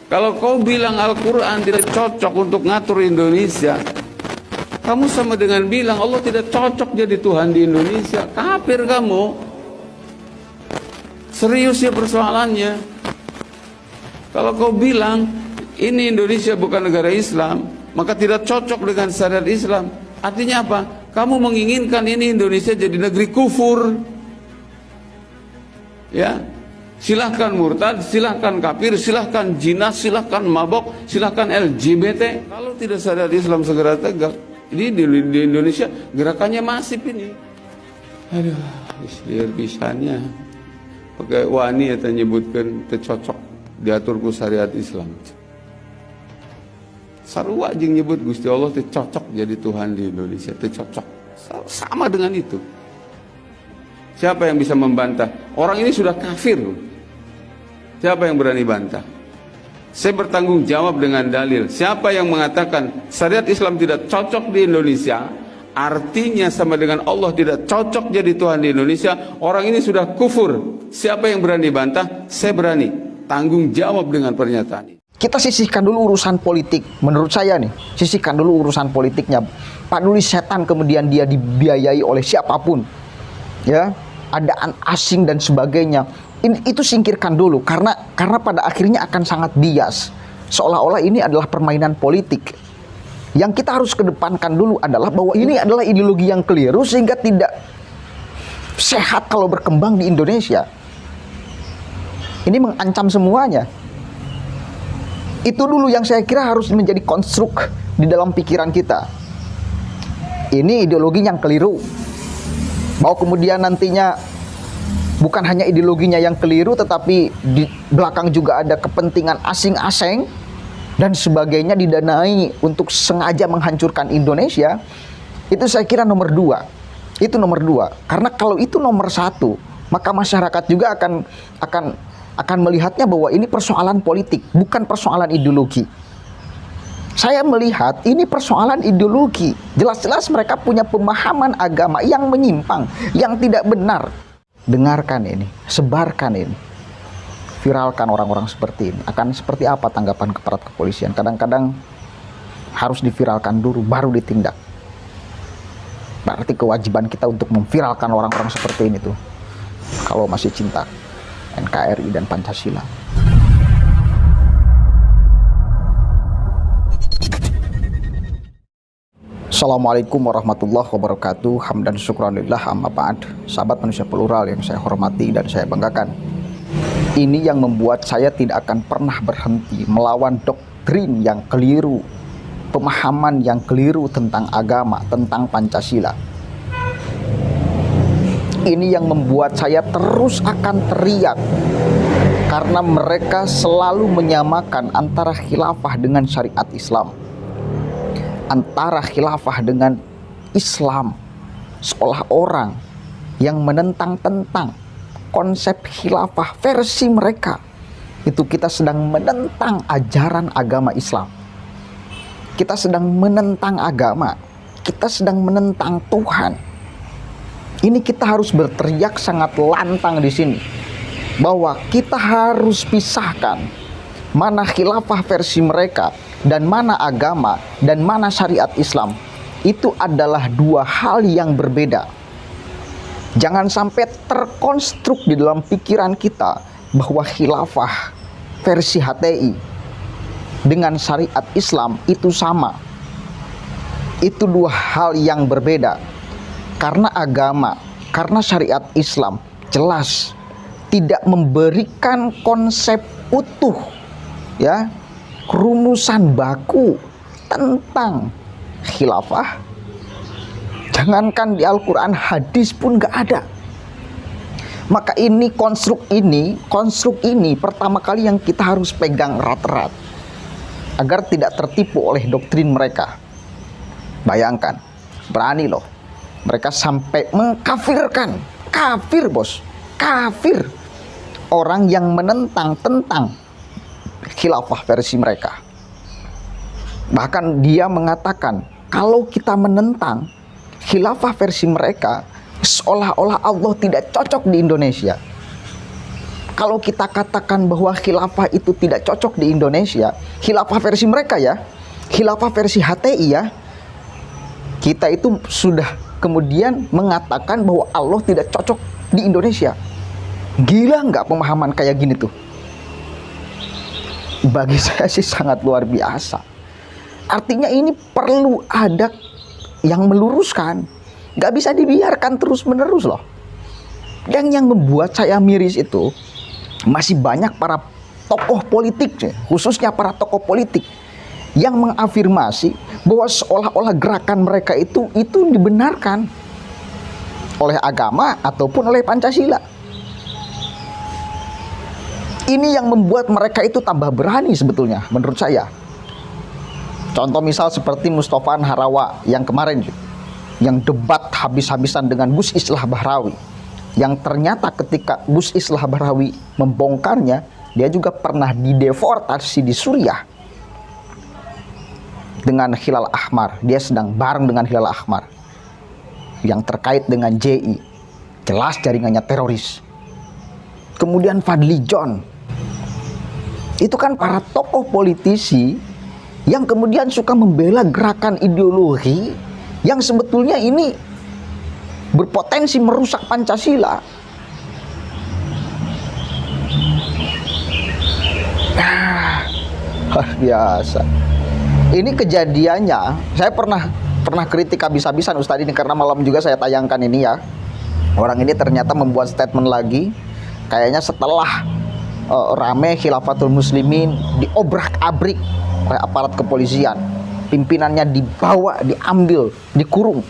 Kalau kau bilang Al-Quran tidak cocok untuk ngatur Indonesia, kamu sama dengan bilang Allah tidak cocok jadi Tuhan di Indonesia. Kafir kamu. Serius ya persoalannya. Kalau kau bilang ini Indonesia bukan negara Islam, maka tidak cocok dengan syariat Islam. Artinya apa? Kamu menginginkan ini Indonesia jadi negeri kufur. Ya, silahkan murtad, silahkan kafir, silahkan jinas, silahkan mabok, silahkan LGBT. Kalau tidak syariat Islam segera tegak, ini di Indonesia gerakannya masif ini. Aduh, istilah pisannya. Pakai wani atau nyebutkan tercocok diatur ku syariat Islam. Sarua jeung nyebut Gusti Allah teh cocok jadi Tuhan di Indonesia, teh cocok. Sama dengan itu. Siapa yang bisa membantah? Orang ini sudah kafir. Siapa yang berani bantah? Saya bertanggung jawab dengan dalil. Siapa yang mengatakan syariat Islam tidak cocok di Indonesia, artinya sama dengan Allah tidak cocok jadi Tuhan di Indonesia, orang ini sudah kufur. Siapa yang berani bantah? Saya berani. Tanggung jawab dengan pernyataan ini. Kita sisihkan dulu urusan politik. Menurut saya nih, sisihkan dulu urusan politiknya. Pak Duli setan, kemudian dia dibiayai oleh siapapun, ya, adaan asing dan sebagainya. Itu singkirkan dulu, karena pada akhirnya akan sangat bias. Seolah-olah ini adalah permainan politik. Yang kita harus kedepankan dulu adalah bahwa ini adalah ideologi yang keliru sehingga tidak sehat kalau berkembang di Indonesia. Ini mengancam semuanya. Itu dulu yang saya kira harus menjadi konstruk di dalam pikiran kita. Ini ideologi yang keliru. Bahwa kemudian nantinya bukan hanya ideologinya yang keliru, tetapi di belakang juga ada kepentingan asing-asing dan sebagainya didanai untuk sengaja menghancurkan Indonesia. Itu saya kira nomor dua. Itu nomor dua. Karena kalau itu nomor satu, maka masyarakat juga akan melihatnya bahwa ini persoalan politik, bukan persoalan ideologi. Saya melihat ini persoalan ideologi. Jelas-jelas mereka punya pemahaman agama yang menyimpang, yang tidak benar. Dengarkan ini, sebarkan ini, viralkan orang-orang seperti ini. Akan seperti apa tanggapan aparat kepolisian? Kadang-kadang harus diviralkan dulu, baru ditindak. Berarti kewajiban kita untuk memviralkan orang-orang seperti ini tuh, kalau masih cinta NKRI dan Pancasila. Assalamualaikum warahmatullahi wabarakatuh. Hamdan syukranillah, amma ba'd. Sahabat manusia plural yang saya hormati dan saya banggakan, ini yang membuat saya tidak akan pernah berhenti melawan doktrin yang keliru, pemahaman yang keliru tentang agama, tentang Pancasila. Ini yang membuat saya terus akan teriak, karena mereka selalu menyamakan antara khilafah dengan syariat Islam, antara khilafah dengan Islam, seolah orang yang menentang-tentang konsep khilafah versi mereka itu kita sedang menentang ajaran agama Islam. Kita sedang menentang agama, kita sedang menentang Tuhan. Ini kita harus berteriak sangat lantang di sini bahwa kita harus pisahkan mana khilafah versi mereka dan mana agama dan mana syariat Islam. Itu adalah dua hal yang berbeda. Jangan sampai terkonstruk di dalam pikiran kita bahwa khilafah versi HTI dengan syariat Islam itu sama. Itu dua hal yang berbeda. Karena agama, karena syariat Islam jelas tidak memberikan konsep utuh, ya, rumusan baku tentang khilafah. Jangankan di Al-Quran, hadis pun gak ada. Maka ini konstruk ini pertama kali yang kita harus pegang erat-erat agar tidak tertipu oleh doktrin mereka. Bayangkan, berani loh mereka sampai mengkafirkan, kafir bos, kafir orang yang menentang tentang khilafah versi mereka. Bahkan dia mengatakan kalau kita menentang khilafah versi mereka, seolah-olah Allah tidak cocok di Indonesia. Kalau kita katakan bahwa khilafah itu tidak cocok di Indonesia, khilafah versi mereka ya, khilafah versi HTI ya, kita itu sudah kemudian mengatakan bahwa Allah tidak cocok di Indonesia. Gila nggak pemahaman kayak gini tuh? Bagi saya sih sangat luar biasa. Artinya ini perlu ada yang meluruskan. Nggak bisa dibiarkan terus-menerus loh. Yang membuat saya miris itu, masih banyak para tokoh politik, khususnya para tokoh politik, yang mengafirmasi bahwa seolah-olah gerakan mereka itu dibenarkan oleh agama ataupun oleh Pancasila. Ini yang membuat mereka itu tambah berani sebetulnya menurut saya. Contoh misal seperti Mustofa Nahrawa yang kemarin, yang debat habis-habisan dengan Gus Islah Bahrawi, yang ternyata ketika Gus Islah Bahrawi membongkarnya, dia juga pernah dideportasi di Suriah dengan Hilal Ahmar. Dia sedang bareng dengan Hilal Ahmar yang terkait dengan JI, jelas jaringannya teroris. Kemudian Fadli John, itu kan para tokoh politisi yang kemudian suka membela gerakan ideologi yang sebetulnya ini berpotensi merusak Pancasila. Luar biasa. Ini kejadiannya, saya pernah kritik habis-habisan Ustadz ini karena malam juga saya tayangkan ini ya. Orang ini ternyata membuat statement lagi, kayaknya setelah rame Khilafatul Muslimin diobrak-abrik oleh aparat kepolisian, pimpinannya dibawa, diambil, dikurung.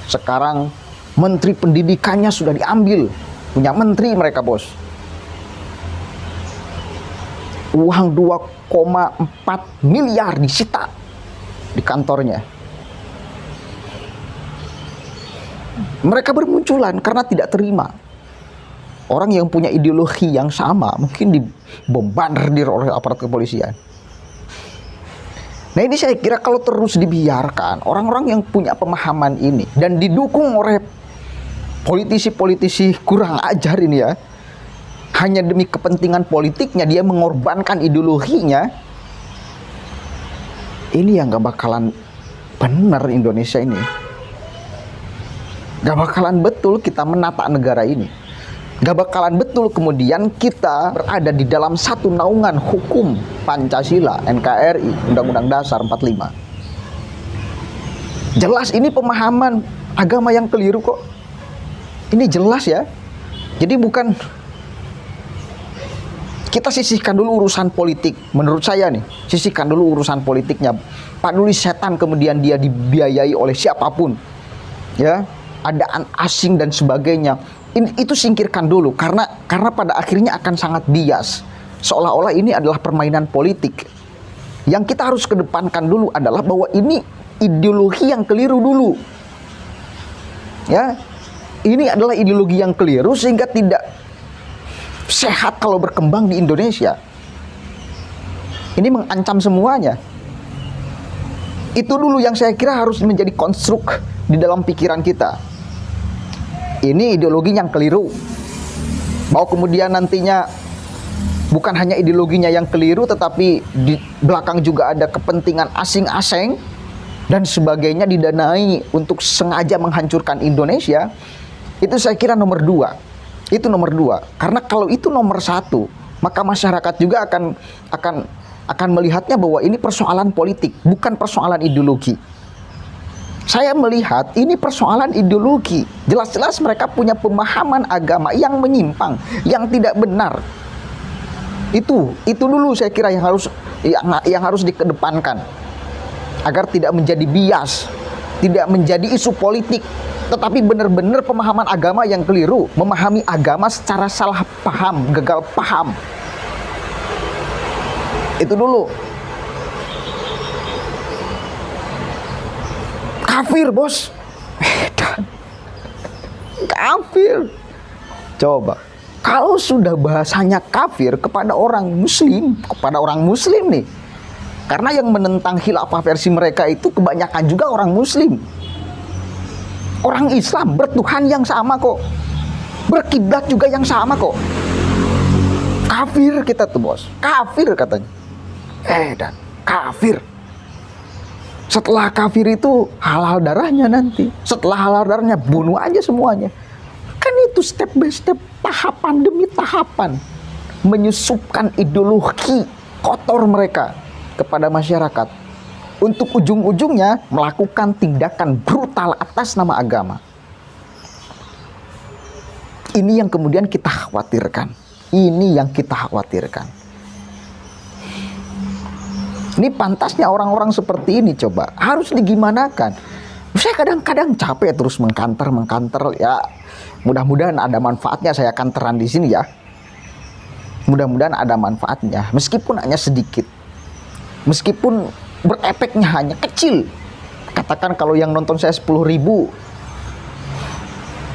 Sekarang menteri pendidikannya sudah diambil, punya menteri mereka bos. Uang 2,4 miliar disita di kantornya. Mereka bermunculan karena tidak terima. Orang yang punya ideologi yang sama mungkin dibombardir oleh aparat kepolisian. Nah ini saya kira kalau terus dibiarkan, orang-orang yang punya pemahaman ini dan didukung oleh politisi-politisi kurang ajar ini ya, hanya demi kepentingan politiknya dia mengorbankan ideologinya, ini yang gak bakalan benar Indonesia ini. Gak bakalan betul kita menata negara ini. Gak bakalan betul kemudian kita berada di dalam satu naungan hukum Pancasila, NKRI, Undang-Undang Dasar 45. Jelas ini pemahaman agama yang keliru kok. Ini jelas ya. Jadi bukan, kita sisihkan dulu urusan politik. Menurut saya nih, sisihkan dulu urusan politiknya. Pak Duli setan kemudian dia dibiayai oleh siapapun, ya, adaan asing dan sebagainya. Itu singkirkan dulu karena pada akhirnya akan sangat bias. Seolah-olah ini adalah permainan politik. Yang kita harus kedepankan dulu adalah bahwa ini ideologi yang keliru dulu. Ya, ini adalah ideologi yang keliru sehingga tidak sehat kalau berkembang di Indonesia. Ini mengancam semuanya. Itu dulu yang saya kira harus menjadi konstruk di dalam pikiran kita. Ini ideologi yang keliru. Bahwa kemudian nantinya bukan hanya ideologinya yang keliru, tetapi di belakang juga ada kepentingan asing-asing dan sebagainya didanai untuk sengaja menghancurkan Indonesia. Itu saya kira nomor 2. Itu nomor 2. Karena kalau itu nomor 1, maka masyarakat juga akan melihatnya bahwa ini persoalan politik, bukan persoalan ideologi. Saya melihat ini persoalan ideologi. Jelas-jelas mereka punya pemahaman agama yang menyimpang, yang tidak benar. Itu dulu saya kira yang harus dikedepankan agar tidak menjadi bias, tidak menjadi isu politik, tetapi benar-benar pemahaman agama yang keliru, memahami agama secara salah paham, gagal paham. Itu dulu. Kafir bos. Kafir. Coba, kalau sudah bahasanya kafir kepada orang muslim nih, karena yang menentang khilafah versi mereka itu kebanyakan juga orang muslim, orang Islam, bertuhan yang sama kok, berkiblat juga yang sama kok. Kafir kita tuh bos, kafir katanya. Dan kafir. Setelah kafir itu halal darahnya nanti. Setelah halal darahnya bunuh aja semuanya. Kan itu step by step, tahapan demi tahapan. Menyusupkan ideologi kotor mereka kepada masyarakat. Untuk ujung-ujungnya melakukan tindakan brutal atas nama agama. Ini yang kemudian kita khawatirkan. Ini yang kita khawatirkan. Ini pantasnya orang-orang seperti ini coba. Harus digimanakan. Saya kadang-kadang capek terus mengkanter ya. Mudah-mudahan ada manfaatnya saya kanteran di sini ya. Mudah-mudahan ada manfaatnya. Meskipun hanya sedikit. Meskipun berefeknya hanya kecil. Katakan kalau yang nonton saya 10.000,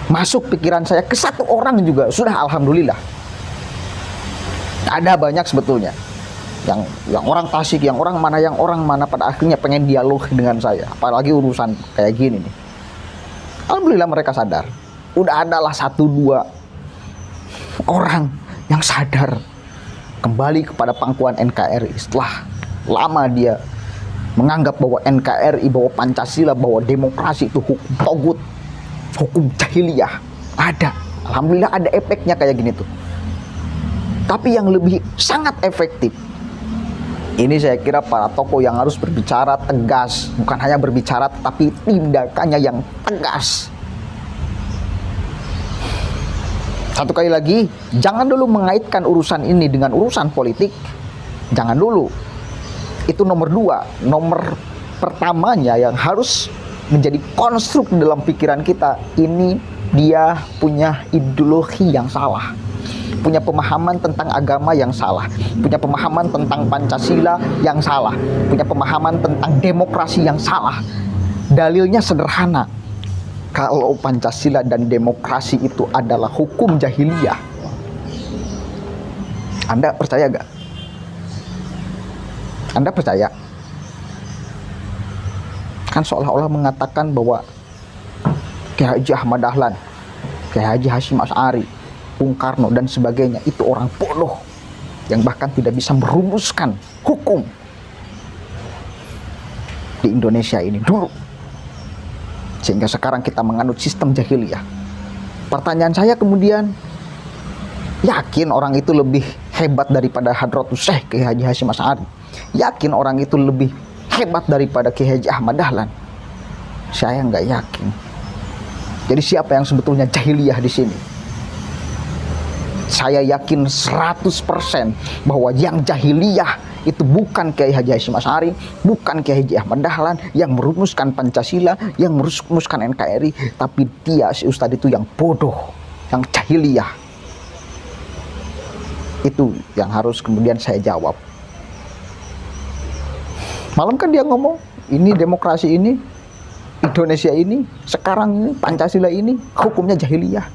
masuk pikiran saya ke satu orang juga sudah alhamdulillah. Ada banyak sebetulnya yang orang Tasik, yang orang mana pada akhirnya pengen dialog dengan saya, apalagi urusan kayak gini nih. Alhamdulillah mereka sadar. Udah adalah 1-2 orang yang sadar kembali kepada pangkuan NKRI setelah lama dia menganggap bahwa NKRI, bahwa Pancasila, bahwa demokrasi itu hukum togut, hukum jahiliyah. Ada, alhamdulillah ada efeknya kayak gini tuh. Tapi yang lebih sangat efektif, ini saya kira para tokoh yang harus berbicara tegas. Bukan hanya berbicara, tapi tindakannya yang tegas. Satu kali lagi, jangan dulu mengaitkan urusan ini dengan urusan politik. Jangan dulu. Itu nomor 2. Nomor pertamanya yang harus menjadi konstruk dalam pikiran kita, ini dia punya ideologi yang salah. Punya pemahaman tentang agama yang salah, punya pemahaman tentang Pancasila yang salah, punya pemahaman tentang demokrasi yang salah. Dalilnya sederhana. Kalau Pancasila dan demokrasi itu adalah hukum jahiliyah, Anda percaya gak? Anda percaya? Kan seolah-olah mengatakan bahwa Kiai Haji Ahmad Dahlan, Kiai Haji Hasyim Asy'ari, Bung Karno dan sebagainya itu orang bodoh yang bahkan tidak bisa merumuskan hukum di Indonesia ini dulu, sehingga sekarang kita menganut sistem jahiliyah. Pertanyaan saya kemudian, yakin orang itu lebih hebat daripada Hadratus Syekh Kiai Haji Hasyim Asy'ari? Yakin orang itu lebih hebat daripada Kiai Haji Ahmad Dahlan? Saya nggak yakin. Jadi siapa yang sebetulnya jahiliyah di sini? Saya yakin 100% bahwa yang jahiliyah itu bukan Kiai Haji Hasyim Asy'ari, bukan Kiai Haji Ahmad Dahlan yang merumuskan Pancasila, yang merumuskan NKRI, tapi dia, si Ustadz itu yang bodoh, yang jahiliyah. Itu yang harus kemudian saya jawab. Malam kan dia ngomong, ini demokrasi ini, Indonesia ini, sekarang ini, Pancasila ini, hukumnya jahiliyah.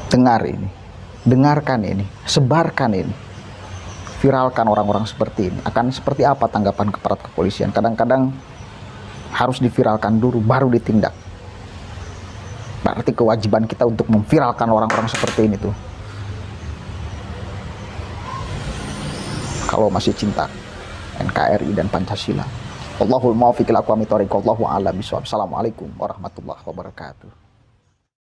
Dengar ini, dengarkan ini, sebarkan ini, viralkan orang-orang seperti ini. Akan seperti apa tanggapan aparat kepolisian? Kadang-kadang harus diviralkan dulu, baru ditindak. Berarti kewajiban kita untuk memviralkan orang-orang seperti ini tuh. Kalau masih cinta NKRI dan Pancasila. Wallahul muwaffiq ila aqwamit thoriq. Wallahu a'lam bishawab. Assalamualaikum warahmatullahi wabarakatuh.